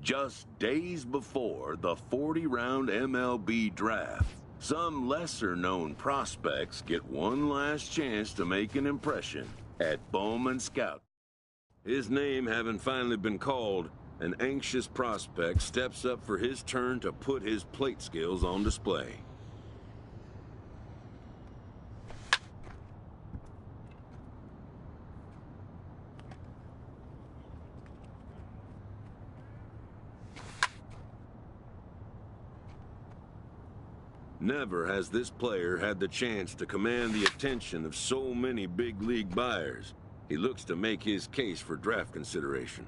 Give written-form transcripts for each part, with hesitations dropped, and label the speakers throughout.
Speaker 1: Just days before the 40-round MLB draft, some lesser-known prospects get one last chance to make an impression at Bowman Scout. His name having finally been called, an anxious prospect steps up for his turn to put his plate skills on display. Never has this player had the chance to command the attention of so many big league buyers. He looks to make his case for draft consideration.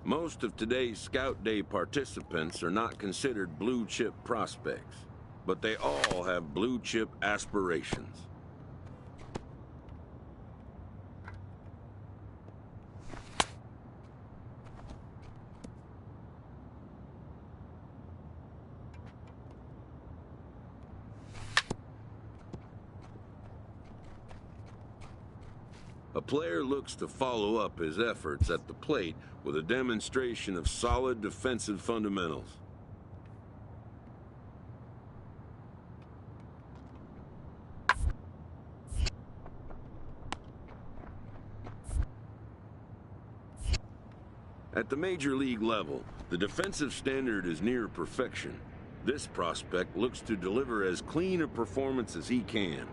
Speaker 1: Most of today's Scout Day participants are not considered blue-chip prospects, but they all have blue-chip aspirations. A player looks to follow up his efforts at the plate with a demonstration of solid defensive fundamentals. At the major league level, the defensive standard is near perfection. This prospect looks to deliver as clean a performance as he can.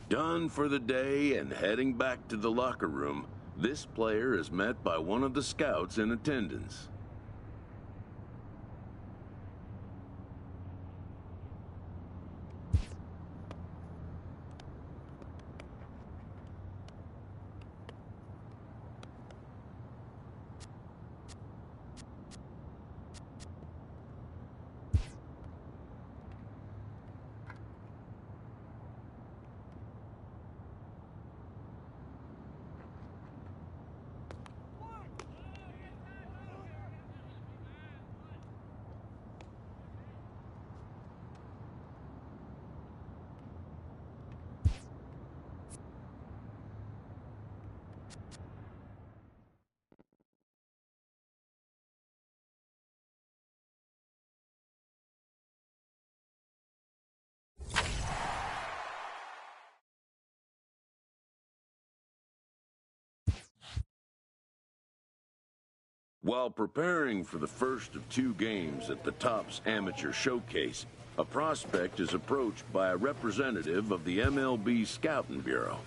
Speaker 1: Done for the day and heading back to the locker room, this player is met by one of the scouts in attendance. While preparing for the first of 2 games at the Topps Amateur Showcase, a prospect is approached by a representative of the MLB Scouting Bureau.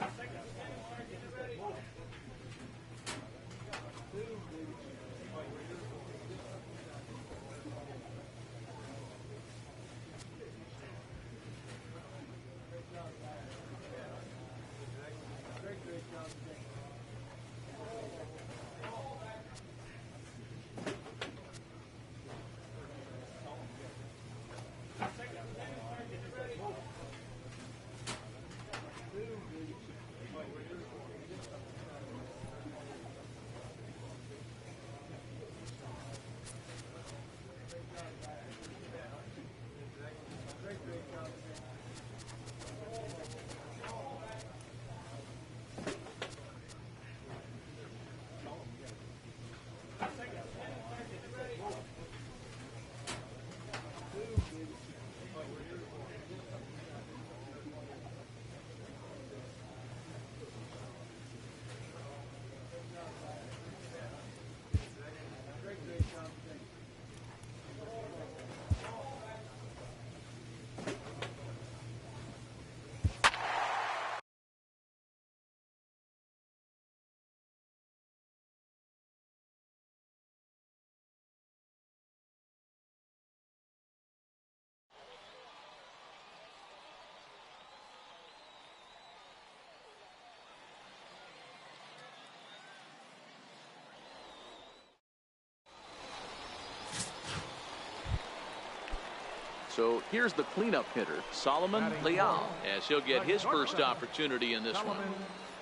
Speaker 2: So here's the cleanup hitter, Solomon Leal, as he'll get his first opportunity in this one.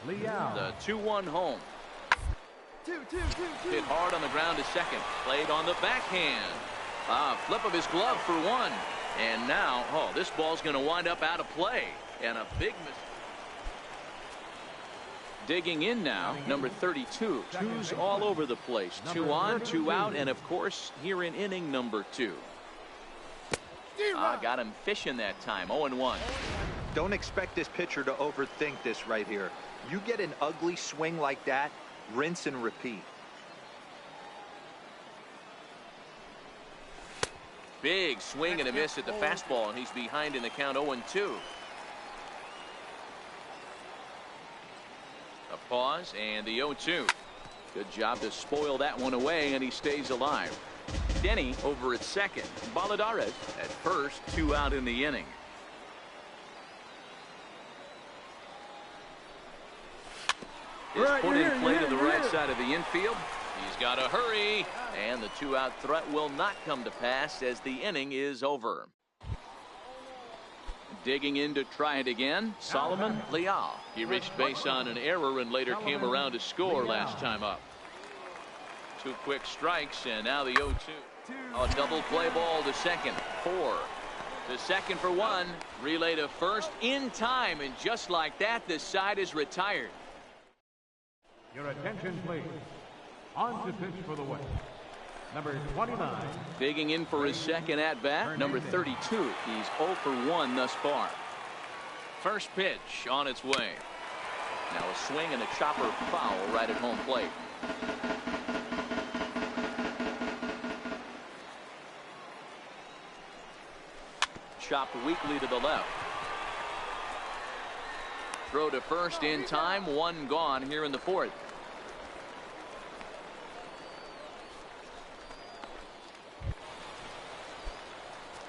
Speaker 2: The 2-1 home. Hit hard on the ground to second. Played on the backhand. Flip of his glove for 1. And now, this ball's going to wind up out of play. And a big mistake. Digging in now, number 32. 2's all over the place. 2 on, 2 out, and of course, here in inning number 2. Got him fishing that time. 0-1.
Speaker 3: Don't expect this pitcher to overthink this right here. You get an ugly swing like that, rinse and repeat.
Speaker 2: Big swing and a miss at the fastball, and he's behind in the count. 0-2. A pause and the 0-2. Good job to spoil that one away, and he stays alive. Denny over at second. Baladares at first. 2 out in the inning. Is put in play to the right side of the infield. He's got to hurry, and the 2-out threat will not come to pass as the inning is over. Digging in to try it again, Solomon Leal. He reached base on an error and later came around to score last time up. 2 quick strikes, and now the 0-2. A double play ball to second. 4 to second for 1. Relay to first in time, and just like that, this side is retired.
Speaker 4: Your attention, please. On to pitch for the West. Number 29.
Speaker 2: Digging in for his second at bat, number 32. He's 0 for 1 thus far. First pitch on its way. Now a swing and a chopper foul right at home plate. Chopped weakly to the left. Throw to first in time. 1 gone here in the 4th.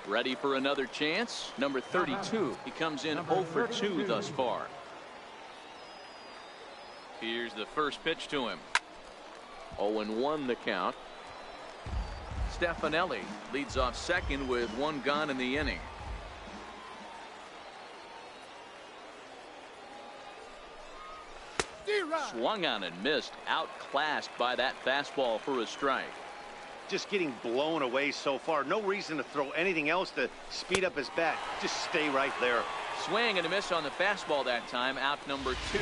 Speaker 2: Ready for another chance. Number 32. He comes in 0 for 2 thus far. Here's the first pitch to him. 0-1 the count. Stefanelli leads off second with 1 gone in the inning. Swung on and missed. Outclassed by that fastball for a strike.
Speaker 5: Just getting blown away so far. No reason to throw anything else to speed up his bat. Just stay right there.
Speaker 2: Swing and a miss on the fastball that time. Out number 2.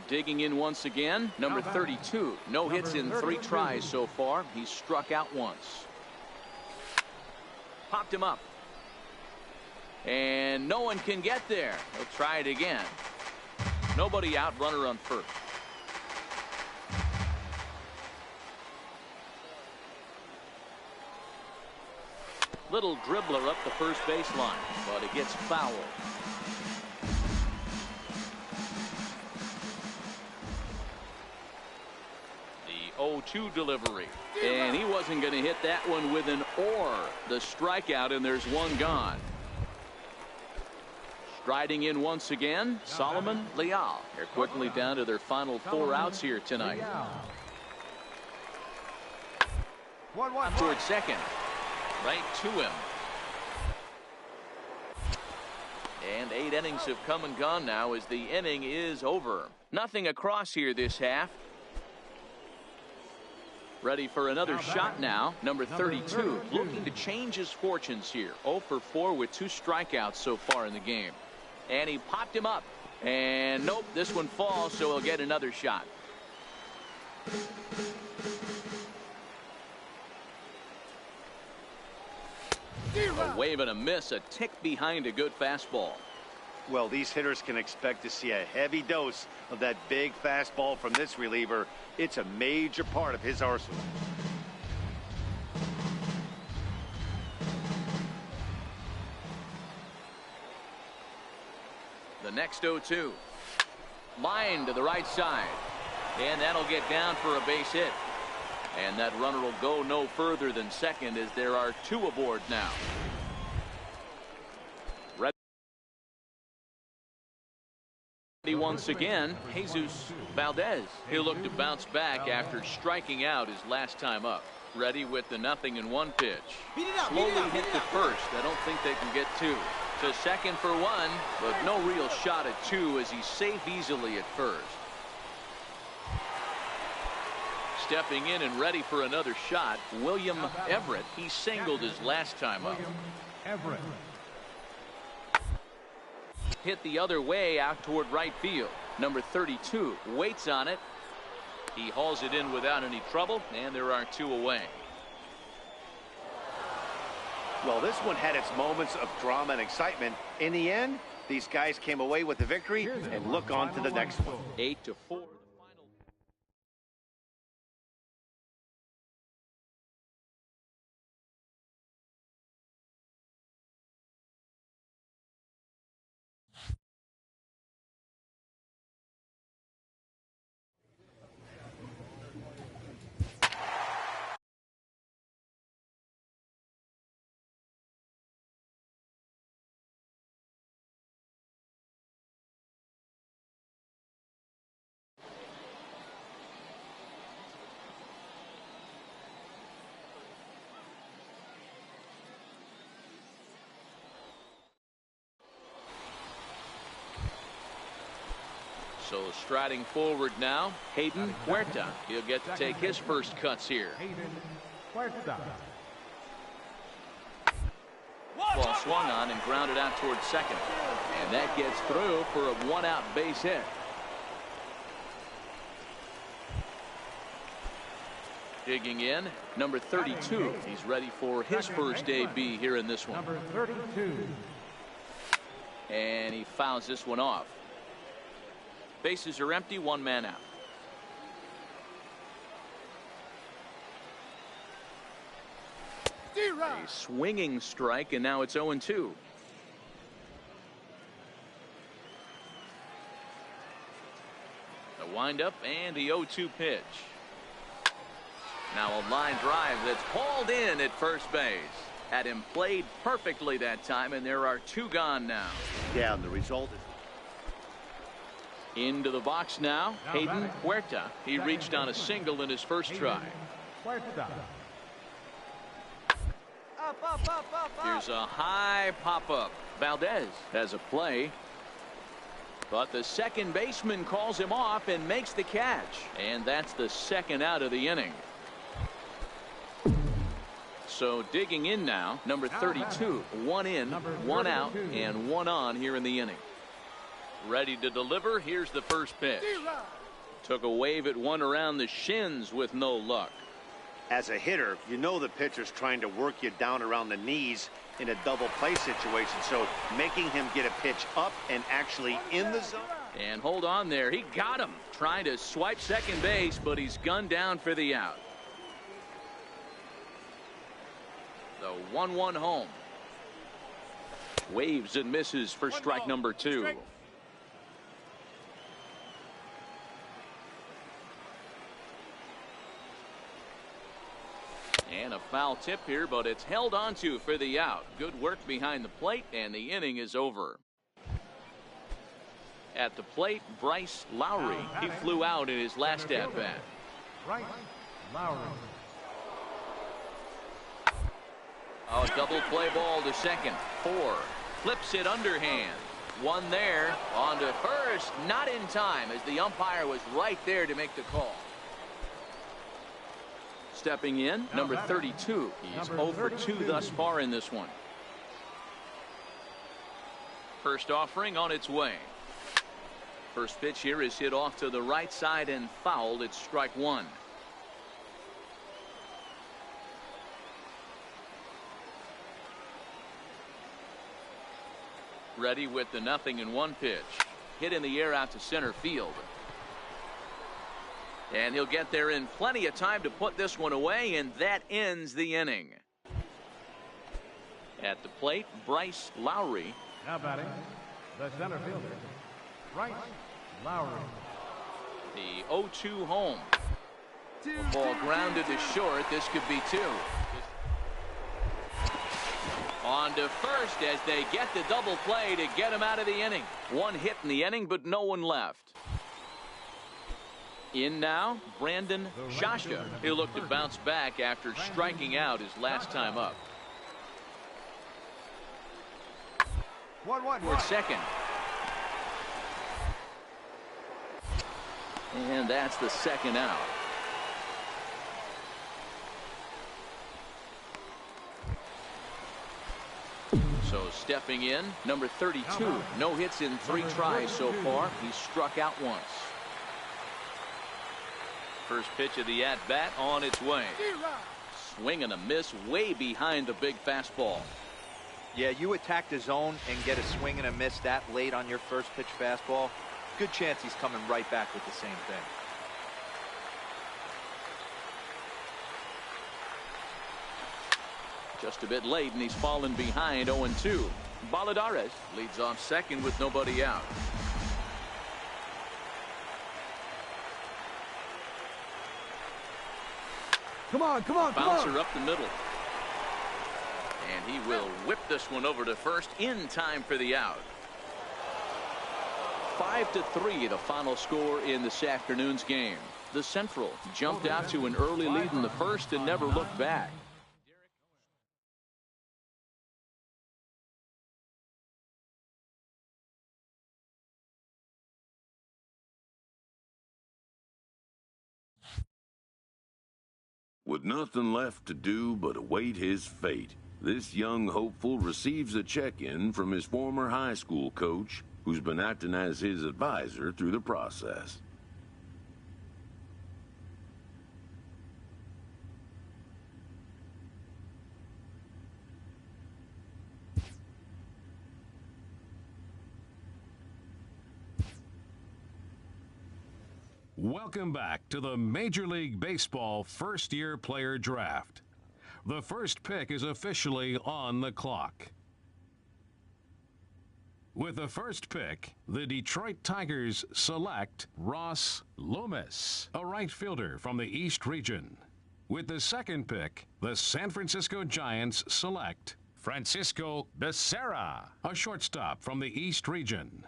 Speaker 2: Digging in once again, number 32. No hits in 3 tries so far. He's struck out once. Popped him up. And no one can get there. He'll try it again. Nobody out, runner on first. Little dribbler up the first baseline, but it gets fouled. The 0-2 delivery. And he wasn't going to hit that one with an or. The strikeout, and there's one gone. Striding in once again, Solomon Leal. They're quickly down to their final 4 outs here tonight. Out towards second. Right to him. And 8 innings have come and gone now as the inning is over. Nothing across here this half. Ready for another shot now. Number 32 looking to change his fortunes here. 0 for 4 with 2 strikeouts so far in the game. And he popped him up. And nope, this one falls, so he'll get another shot. A wave and a miss, a tick behind a good fastball.
Speaker 5: Well, these hitters can expect to see a heavy dose of that big fastball from this reliever. It's a major part of his arsenal.
Speaker 2: The next 0-2. Line to the right side. And that'll get down for a base hit. And that runner will go no further than second as there are 2 aboard now. Ready once again, Jesus Valdez. He'll look to bounce back after striking out his last time up. Ready with the 0-1 pitch. Slowly hit to first. I don't think they can get 2. To second for 1, but no real shot at 2 as he's safe easily at first. Stepping in and ready for another shot, William Everett. He singled his last time up.
Speaker 4: Everett.
Speaker 2: Hit the other way out toward right field. Number 32 waits on it. He hauls it in without any trouble, and there are 2 away.
Speaker 5: Well, this one had its moments of drama and excitement. In the end, these guys came away with the victory and look on to the next one.
Speaker 2: 8-4. So striding forward now, Hayden Huerta. He'll get to take his first cuts here. Ball swung on and grounded out towards second. And that gets through for a 1-out base hit. Digging in, number 32. He's ready for his first AB here in this one.
Speaker 4: Number 32.
Speaker 2: And he fouls this one off. Bases are empty, 1 man out. A swinging strike, and now it's 0-2. A windup and the 0-2 pitch. Now a line drive that's hauled in at first base. Had him played perfectly that time, and there are 2 gone now.
Speaker 5: Yeah, and the result is...
Speaker 2: Into the box now, Hayden Huerta. He reached on a single in his first try. Here's a high pop-up. Valdez has a play. But the second baseman calls him off and makes the catch. And that's the 2nd out of the inning. So digging in now, number 32. 1 in, 1 out, and 1 on here in the inning. Ready to deliver. Here's the first pitch. Took a wave at one around the shins with no luck.
Speaker 5: As a hitter, you know the pitcher's trying to work you down around the knees in a double play situation. So making him get a pitch up and actually in the zone.
Speaker 2: And hold on there. He got him. Trying to swipe second base, but he's gunned down for the out. The 1-1 home. Waves and misses for strike number 2. And a foul tip here, but it's held onto for the out. Good work behind the plate, and the inning is over. At the plate, Bryce Lowry. He flew out in his last at-bat.
Speaker 4: Bryce Lowry.
Speaker 2: A double play ball to second. 4. Flips it underhand. 1 there. On to first. Not in time, as the umpire was right there to make the call. Stepping in, number 32. He's 0 for 2 thus far in this one. First offering on its way. First pitch here is hit off to the right side and fouled. It's strike 1. Ready with the 0-1 pitch. Hit in the air out to center field. And he'll get there in plenty of time to put this one away, and that ends the inning. At the plate, Bryce Lowry.
Speaker 4: Now batting, the center fielder, Bryce Lowry.
Speaker 2: The 0-2 home. Ball grounded to short. This could be 2. On to first as they get the double play to get him out of the inning. 1 hit in the inning, but no one left. In now, Brandon Shasha. He'll look to bounce back after striking out his last time up.
Speaker 4: 1-1
Speaker 2: For second. And that's the second out. So stepping in, number 32. No hits in 3 tries so far. He's struck out once. First pitch of the at-bat on its way. Swing and a miss way behind the big fastball.
Speaker 3: Yeah, you attack the zone and get a swing and a miss that late on your first pitch fastball. Good chance he's coming right back with the same thing.
Speaker 2: Just a bit late, and he's fallen behind 0-2. Baladares leads off second with nobody out.
Speaker 4: Come on, come on, come on.
Speaker 2: Bouncer up the middle. And he will whip this one over to first in time for the out. 5-3 the final score in this afternoon's game. The Central jumped out to an early lead in the first and never looked back.
Speaker 1: With nothing left to do but await his fate, this young hopeful receives a check-in from his former high school coach, who's been acting as his advisor through the process.
Speaker 6: Welcome back to the Major League Baseball first-year player draft. The first pick is officially on the clock. With the first pick, the Detroit Tigers select Ross Loomis, a right fielder from the East Region. With the second pick, the San Francisco Giants select Francisco Becerra, a shortstop from the East Region.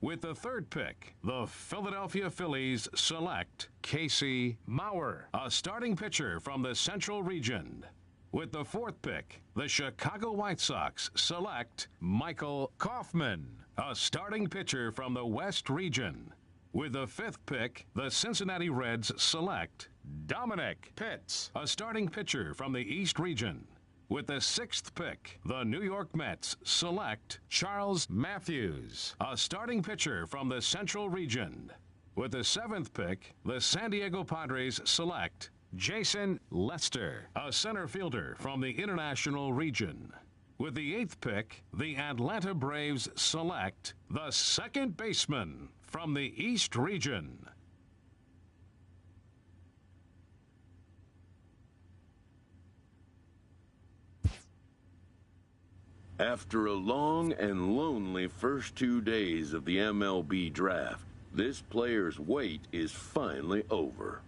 Speaker 6: With the third pick, the Philadelphia Phillies select Casey Mauer, a starting pitcher from the Central Region. With the fourth pick, the Chicago White Sox select Michael Kaufman, a starting pitcher from the West Region. With the fifth pick, the Cincinnati Reds select Dominic Pitts, a starting pitcher from the East Region. With the sixth pick, the New York Mets select Charles Matthews, a starting pitcher from the Central Region. With the seventh pick, the San Diego Padres select Jason Lester, a center fielder from the International Region. With the eighth pick, the Atlanta Braves select the second baseman from the East Region.
Speaker 1: After a long and lonely first 2 days of the MLB draft, this player's wait is finally over.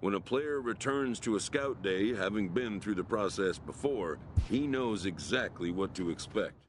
Speaker 1: When a player returns to a scout day, having been through the process before, he knows exactly what to expect.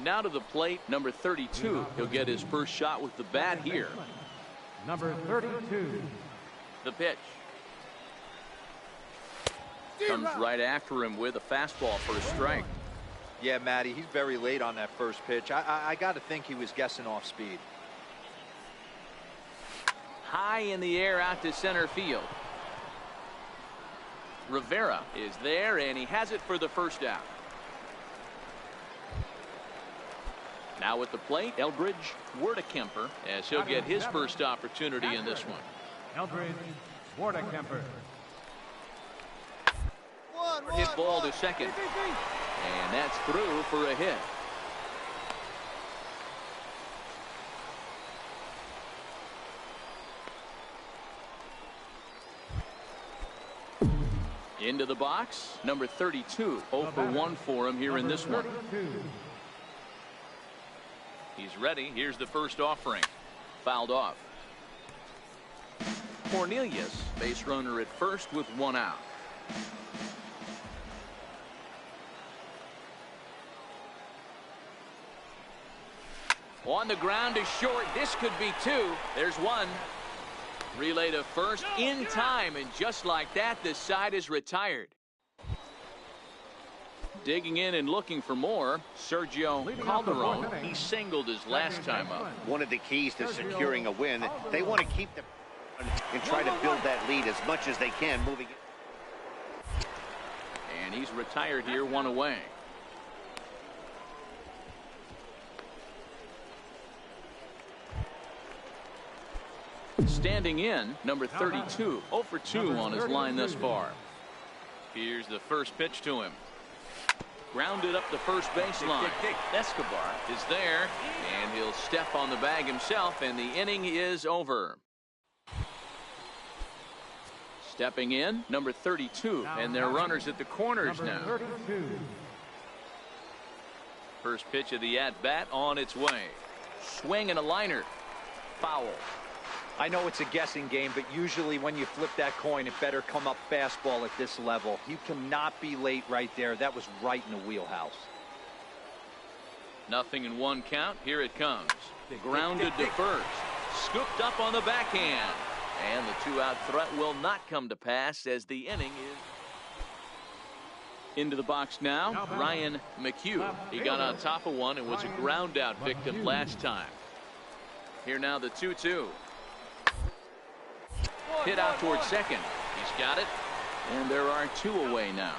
Speaker 2: Now to the plate, number 32. He'll get his first shot with the bat here.
Speaker 4: Number 32.
Speaker 2: The pitch. Comes right after him with a fastball for a strike.
Speaker 3: Yeah, Matty, he's very late on that first pitch. I got to think he was guessing off speed.
Speaker 2: High in the air out to center field. Rivera is there, and he has it for the first out. Now at the plate, Eldridge Werdekemper, as he'll get his first opportunity in this one.
Speaker 4: Eldridge Werdekemper.
Speaker 2: Hit ball to second. And that's through for a hit. Into the box, number 32. 0 for 1 for him here in this one. He's ready. Here's the first offering. Fouled off. Cornelius, base runner at first with 1 out. On the ground is short. This could be 2. There's 1. Relay to first in time, and just like that, this side is retired. Digging in and looking for more, Sergio Calderon. He singled his last time up.
Speaker 5: One of the keys to securing a win, they want to keep the and try to build that lead as much as they can moving it.
Speaker 2: And he's retired here, 1 away. Standing in, number 32. 0 for 2 on his line thus far. Here's the first pitch to him. Grounded up the first baseline. Escobar is there, and he'll step on the bag himself, and the inning is over. Stepping in, number 32, and they're runners at the corners now. First pitch of the at-bat on its way. Swing and a liner. Foul.
Speaker 3: I know it's a guessing game, but usually when you flip that coin, it better come up fastball at this level. You cannot be late right there. That was right in the wheelhouse.
Speaker 2: 0-1 count. Here it comes. Grounded to first. Scooped up on the backhand. And the 2-out threat will not come to pass as the inning is. Into the box now, Ryan McHugh. He got on top of one and was a ground out victim last time. Here now the 2-2. Hit out towards second. He's got it. And there are 2 away now.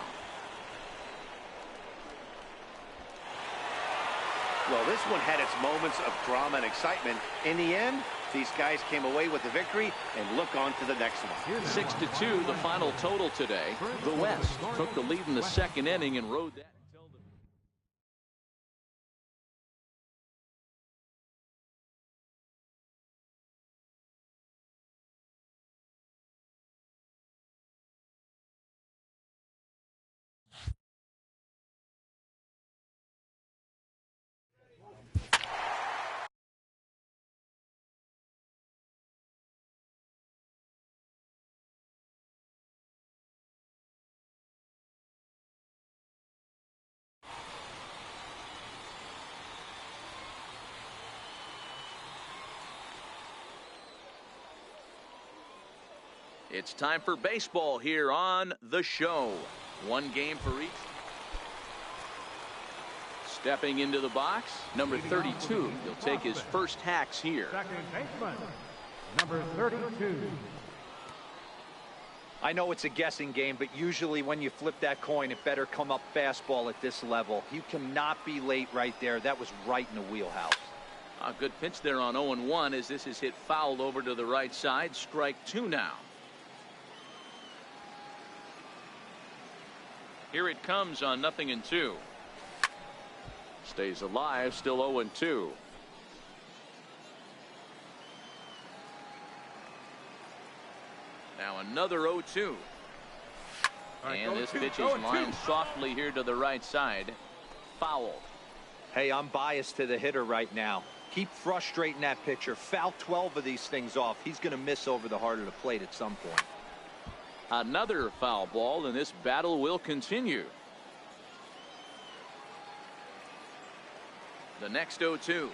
Speaker 5: Well, this one had its moments of drama and excitement. In the end, these guys came away with the victory and look on to the next one.
Speaker 2: 6-2, the final total today. The West took the lead in the second inning and rode that. It's time for baseball here on the show. 1 game for each. Stepping into the box, number 32. He'll take his first hacks here.
Speaker 4: Second baseman, number 32.
Speaker 3: I know it's a guessing game, but usually when you flip that coin, it better come up fastball at this level. You cannot be late right there. That was right in the wheelhouse.
Speaker 2: A good pitch there on 0-1 as this is hit fouled over to the right side. Strike 2 now. Here it comes on 0-2. Stays alive, still 0-2. Now another 0-2. And this pitch is lined softly here to the right side. Foul.
Speaker 3: Hey, I'm biased to the hitter right now. Keep frustrating that pitcher. Foul 12 of these things off. He's going to miss over the heart of the plate at some point.
Speaker 2: Another foul ball, and this battle will continue. The next 0-2.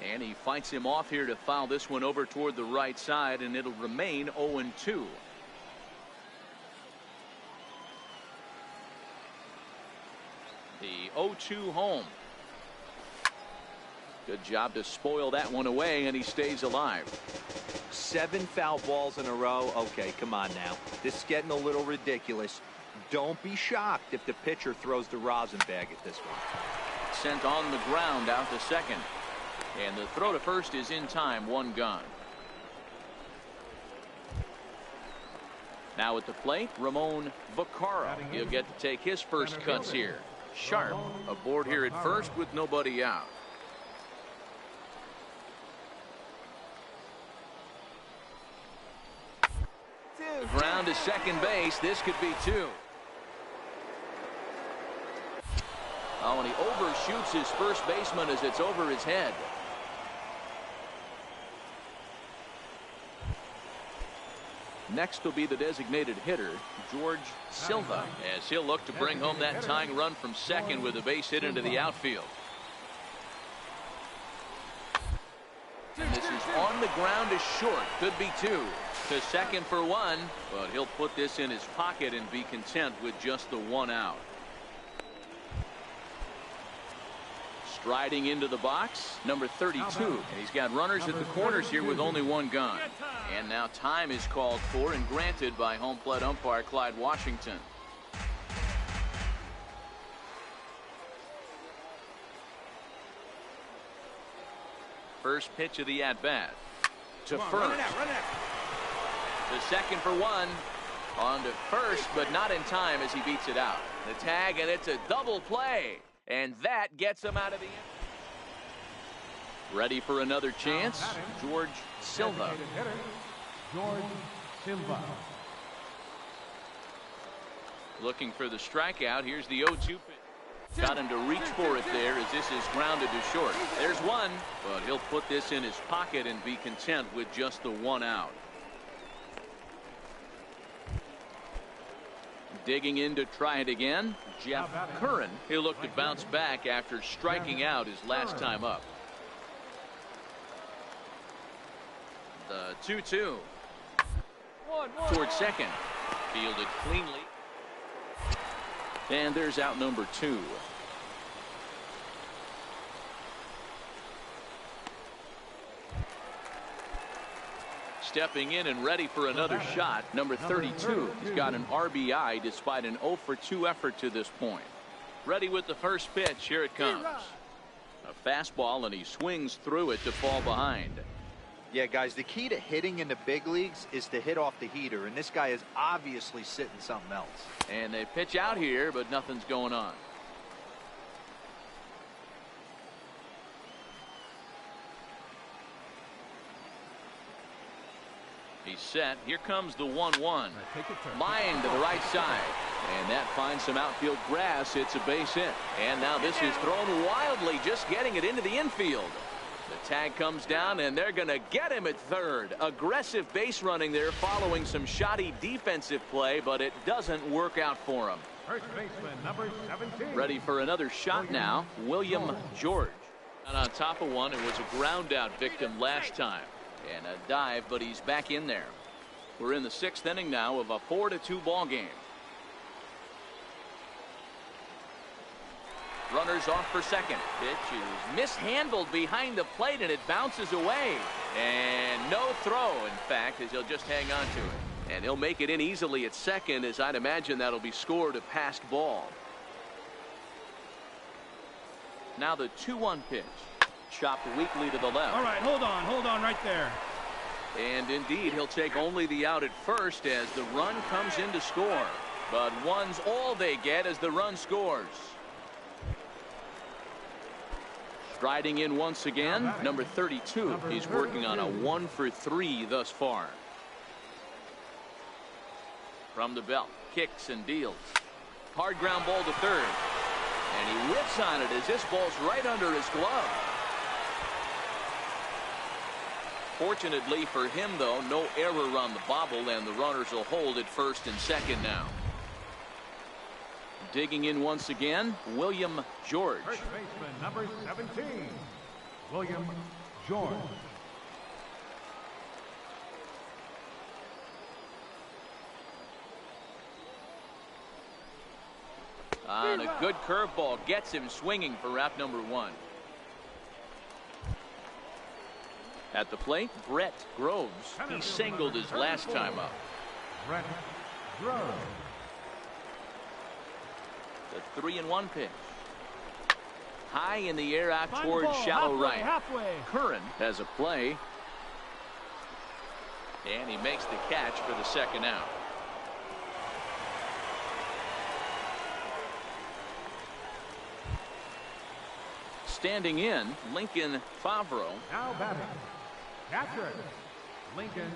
Speaker 2: And he fights him off here to foul this one over toward the right side, and it'll remain 0-2. The 0-2 home. Good job to spoil that one away, and he stays alive.
Speaker 3: 7 foul balls in a row. Okay, come on now. This is getting a little ridiculous. Don't be shocked if the pitcher throws the rosin bag at this one.
Speaker 2: Sent on the ground out to second. And the throw to first is in time. 1 gone. Now at the plate, Ramon Vaccaro. He'll get to take his first cuts here. Sharp aboard here at first with nobody out. Ground to second base. This could be 2. Oh, and he overshoots his first baseman as it's over his head. Next will be the designated hitter, George Silva, as he'll look to bring home that tying run from second with a base hit into the outfield. And this is on the ground to short. Could be 2. To second for 1, but he'll put this in his pocket and be content with just the 1 out. Striding into the box, number 32. And he's got runners at the corners here with only 1 gone. And now time is called for and granted by home plate umpire Clyde Washington. First pitch of the at-bat. To first.
Speaker 5: Run it out.
Speaker 2: To second for 1. On to first, but not in time as he beats it out. The tag, and it's a double play. And that gets him out of the inning. Ready for another chance, George Silva.
Speaker 4: George Silva.
Speaker 2: Looking for the strikeout. Here's the 0-2 pitch. Got him to reach for it there as this is grounded to short. There's 1, but he'll put this in his pocket and be content with just the 1 out. Digging in to try it again, Jeff Curran. He'll look to bounce back after striking out his last time up. The 2-2. Towards second. Fielded cleanly. And there's out number 2. Stepping in and ready for another shot, number 32. He's got an RBI despite an 0-for-2 effort to this point. Ready with the first pitch. Here it comes. A fastball, and he swings through it to fall behind.
Speaker 3: Yeah, guys, the key to hitting in the big leagues is to hit off the heater, and this guy is obviously sitting something else.
Speaker 2: And they pitch out here, but nothing's going on. He's set. Here comes the 1-1. Line to the right side. And that finds some outfield grass. It's a base hit. And now this is thrown wildly, just getting it into the infield. The tag comes down, and they're going to get him at third. Aggressive base running there following some shoddy defensive play, but it doesn't work out for him.
Speaker 4: First baseman, number 17.
Speaker 2: Ready for another shot now, William George. And on top of one, it was a ground out victim last time. And a dive, but he's back in there. We're in the 6th inning now of a 4-2 ball game. Runners off for second. Pitch is mishandled behind the plate, and it bounces away. And no throw, in fact, as he'll just hang on to it. And he'll make it in easily at second, as I'd imagine that'll be scored a passed ball. Now the 2-1 pitch. Chopped weakly to the left.
Speaker 7: All right, hold on right there.
Speaker 2: And indeed, he'll take only the out at first as the run comes in to score. But one's all they get as the run scores. Striding in once again, number 32. He's working on a 1-for-3 thus far. From the belt, kicks and deals. Hard ground ball to third. And he whips on it as this ball's right under his glove. Fortunately for him, though, no error on the bobble, and the runners will hold at first and second now. Digging in once again, William George.
Speaker 4: First baseman, number 17, William George.
Speaker 2: And a good curveball gets him swinging for out number 1. At the plate, Brett Groves. He singled his last time up.
Speaker 4: Brett Groves.
Speaker 2: The 3-1 pitch. High in the air out towards shallow right. Curran has a play. And he makes the catch for the second out. Standing in, Lincoln Favreau.
Speaker 4: Now batting, catcher, Lincoln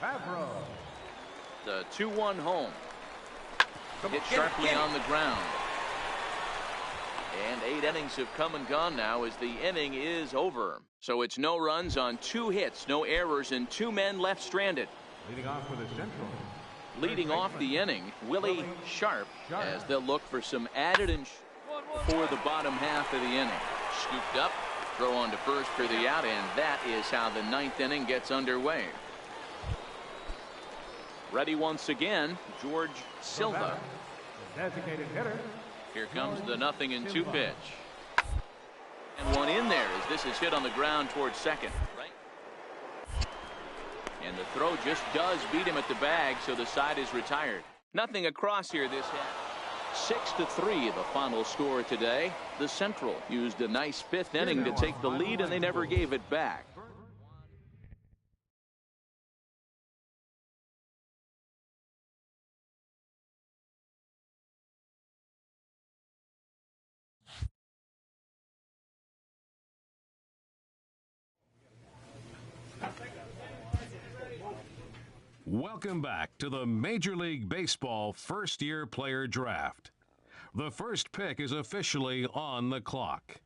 Speaker 4: Favreau.
Speaker 2: The 2-1 home. Hit sharply on the ground. And 8 innings have come and gone now as the inning is over. So it's no runs on 2 hits, no errors, and 2 men left stranded.
Speaker 4: Leading off for the Central.
Speaker 2: Leading off the inning, Willie Sharp, as they'll look for some added for the bottom half of the inning. Scooped up, throw on to first for the out, and that is how the 9th inning gets underway. Ready once again, George Silva.
Speaker 4: Designated hitter.
Speaker 2: Here comes the 0-2 pitch. And one in there as this is hit on the ground towards second. Right. And the throw just does beat him at the bag, so the side is retired. Nothing across here this half. 6-3 the final score today. The Central used a nice 5th inning to take the lead, and they never gave it back.
Speaker 6: Welcome back to the Major League Baseball first-year player draft. The first pick is officially on the clock.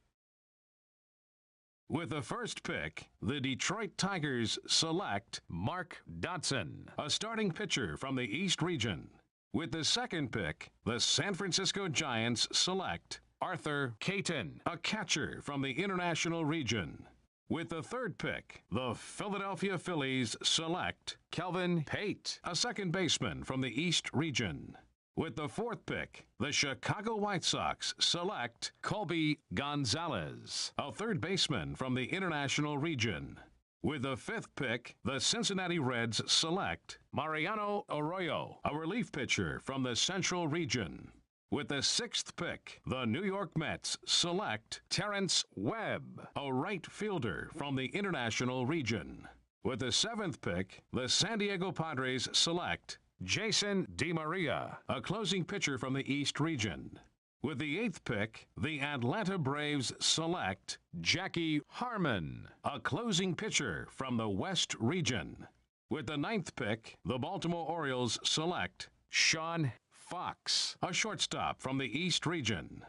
Speaker 6: With the first pick, the Detroit Tigers select Mark Dodson, a starting pitcher from the East Region. With the second pick, the San Francisco Giants select Arthur Caton, a catcher from the International Region. With the third pick, the Philadelphia Phillies select Kelvin Pate, a second baseman from the East Region. With the fourth pick, the Chicago White Sox select Colby Gonzalez, a third baseman from the International Region. With the fifth pick, the Cincinnati Reds select Mariano Arroyo, a relief pitcher from the Central Region. With the sixth pick, the New York Mets select Terrence Webb, a right fielder from the International Region. With the seventh pick, the San Diego Padres select Jason DeMaria, a closing pitcher from the East Region. With the eighth pick, the Atlanta Braves select Jackie Harmon, a closing pitcher from the West Region. With the ninth pick, the Baltimore Orioles select Sean Fox, a shortstop from the East Region.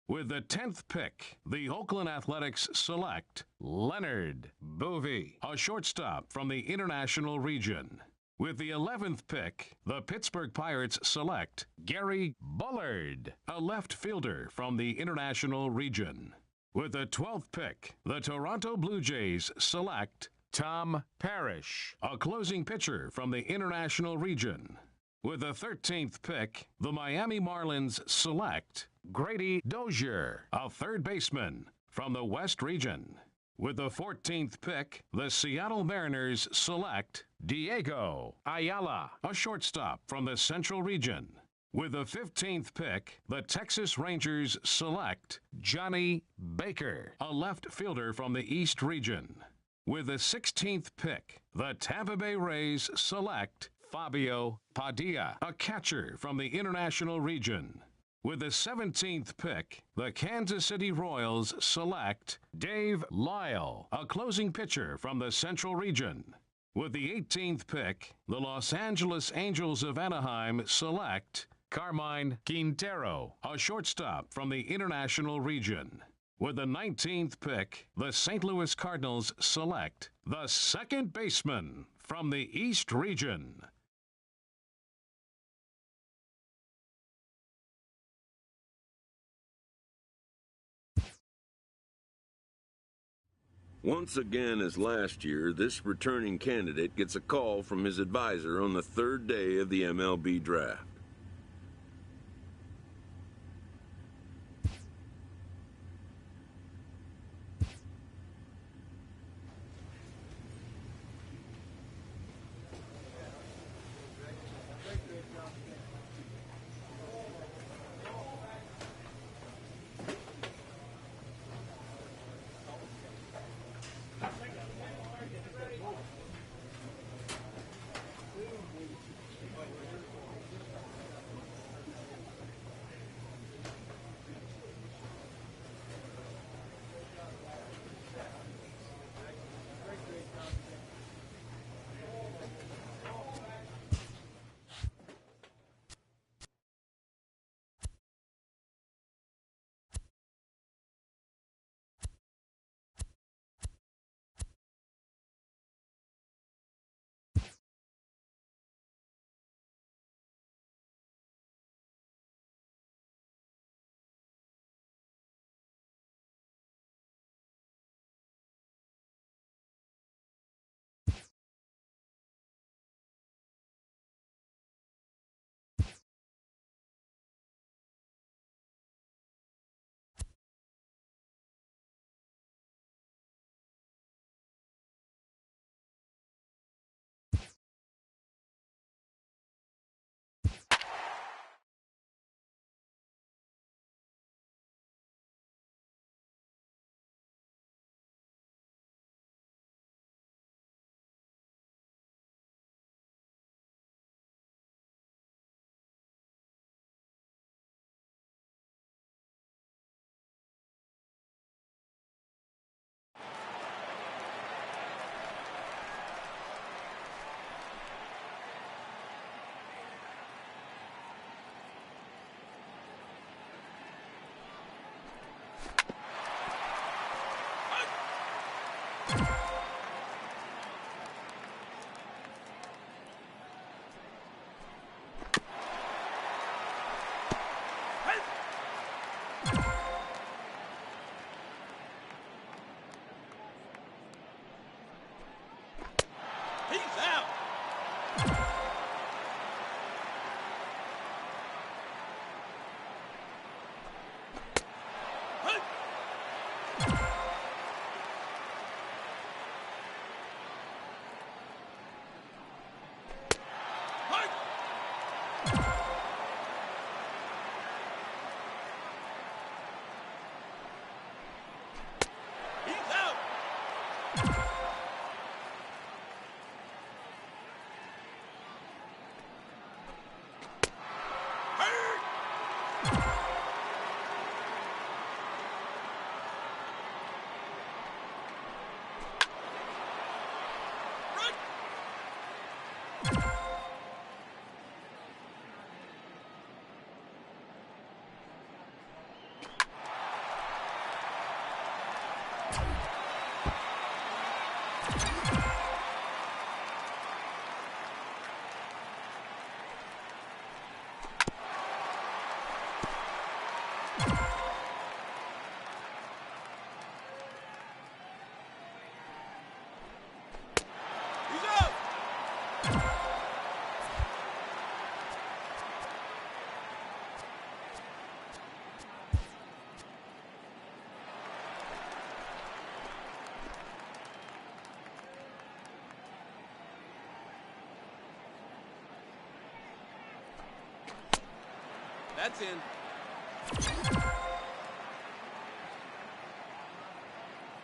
Speaker 6: With the 10th pick, the Oakland Athletics select Leonard Bovee, a shortstop from the International Region. With the 11th pick, the Pittsburgh Pirates select Gary Bullard, a left fielder from the International Region. With the 12th pick, the Toronto Blue Jays select Tom Parrish, a closing pitcher from the International Region. With the 13th pick, the Miami Marlins select Grady Dozier, a third baseman from the West Region. With the 14th pick, the Seattle Mariners select Diego Ayala, a shortstop from the Central Region. With the 15th pick, the Texas Rangers select Johnny Baker, a left fielder from the East Region. With the 16th pick, the Tampa Bay Rays select Fabio Padilla, a catcher from the International Region. With the 17th pick, the Kansas City Royals select Dave Lyle, a closing pitcher from the Central Region. With the 18th pick, the Los Angeles Angels of Anaheim select Carmine Quintero, a shortstop from the International Region. With the 19th pick, the St. Louis Cardinals select the second baseman from the East Region.
Speaker 1: Once again, as last year, this returning candidate gets a call from his advisor on the third day of the MLB draft.
Speaker 8: That's in. He's out.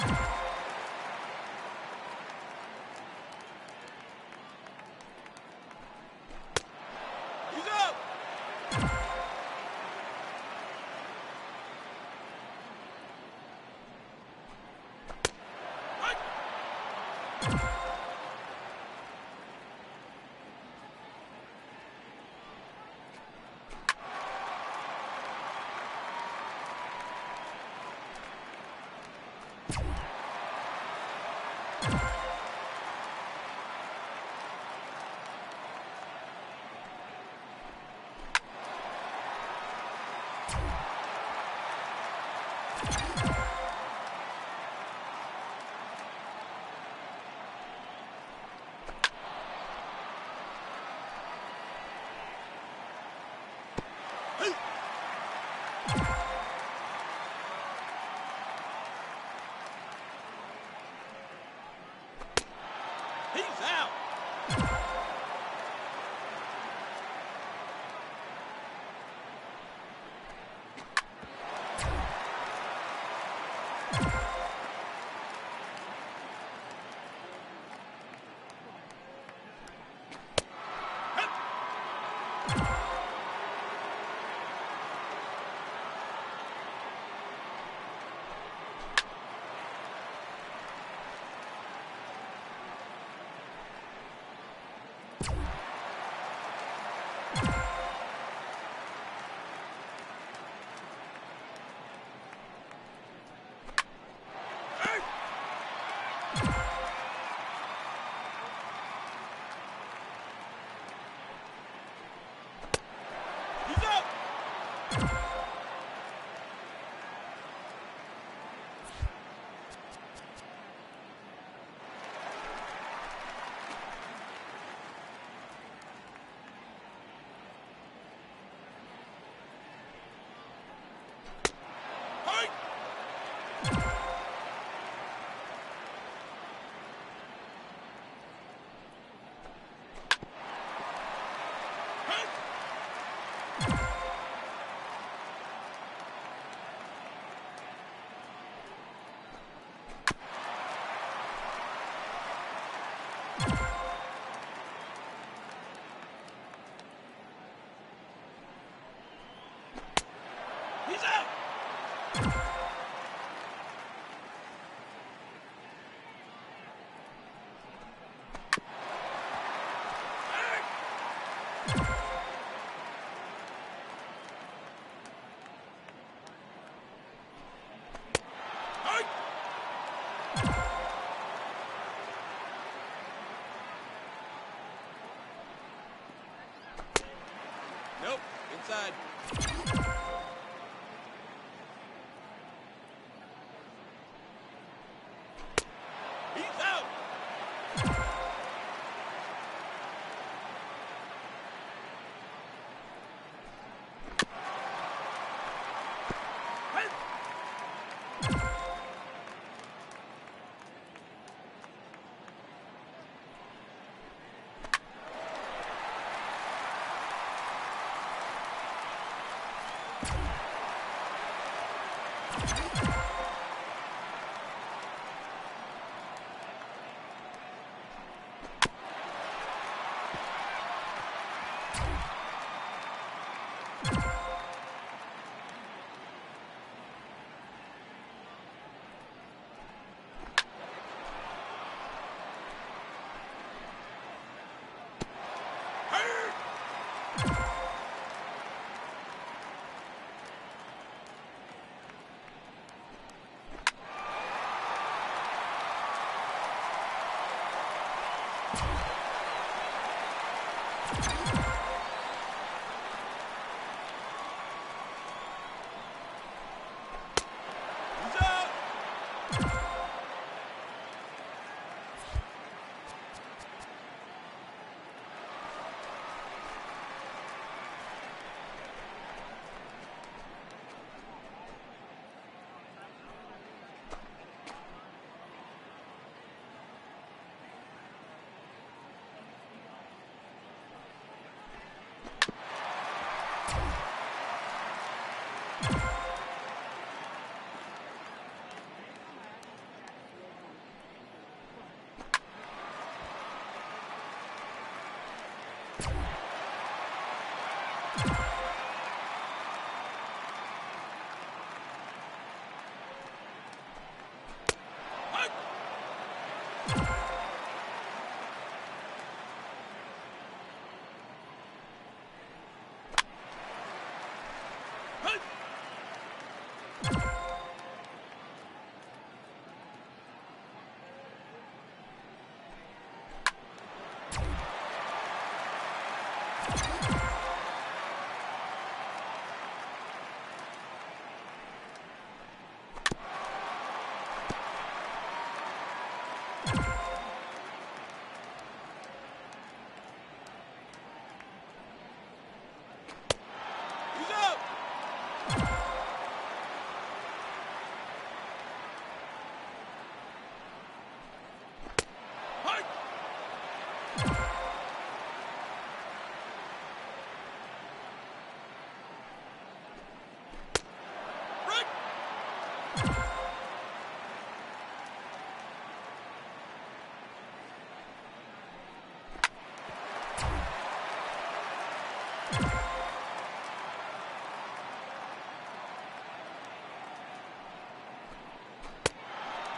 Speaker 8: He's up.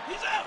Speaker 8: He's out.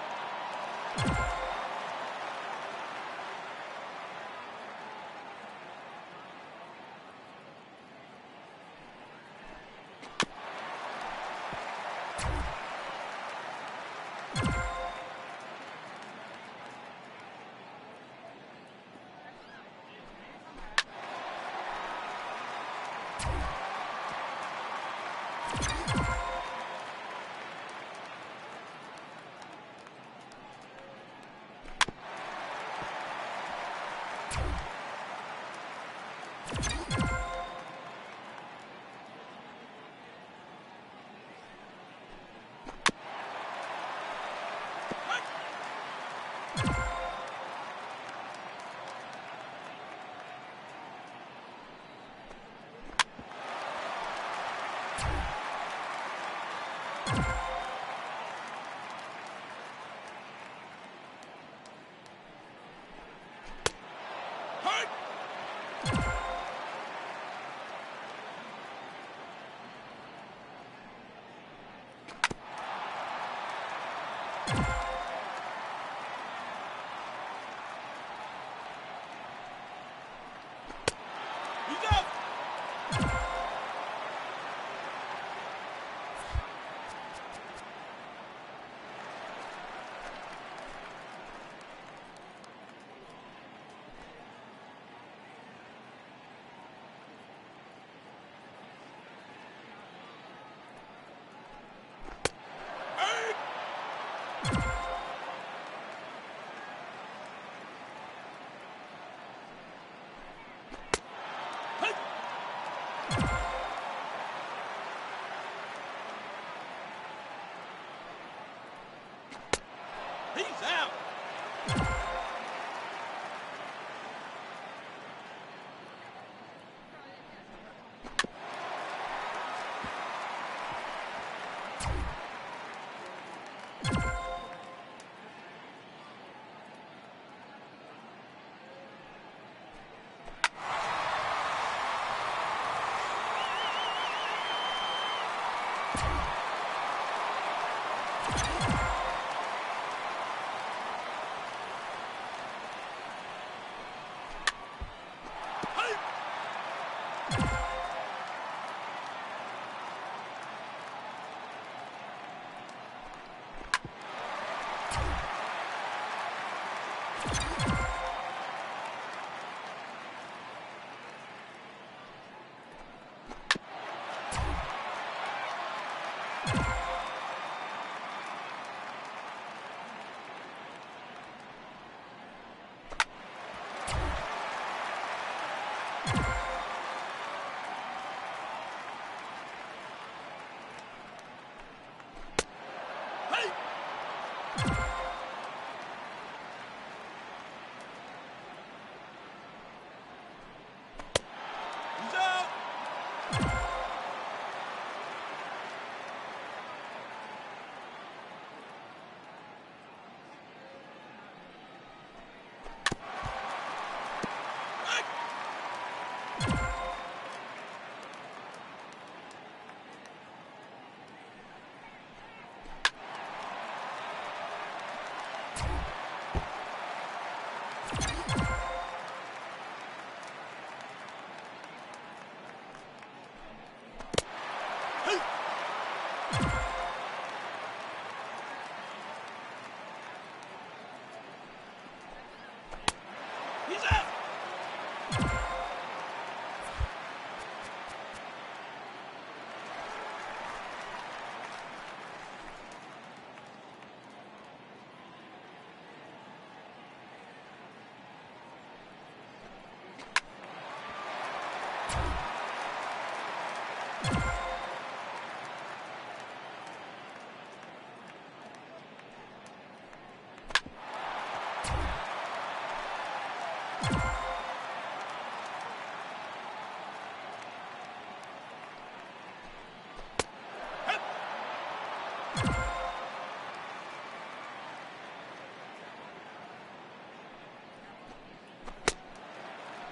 Speaker 8: He's out.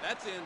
Speaker 8: That's in.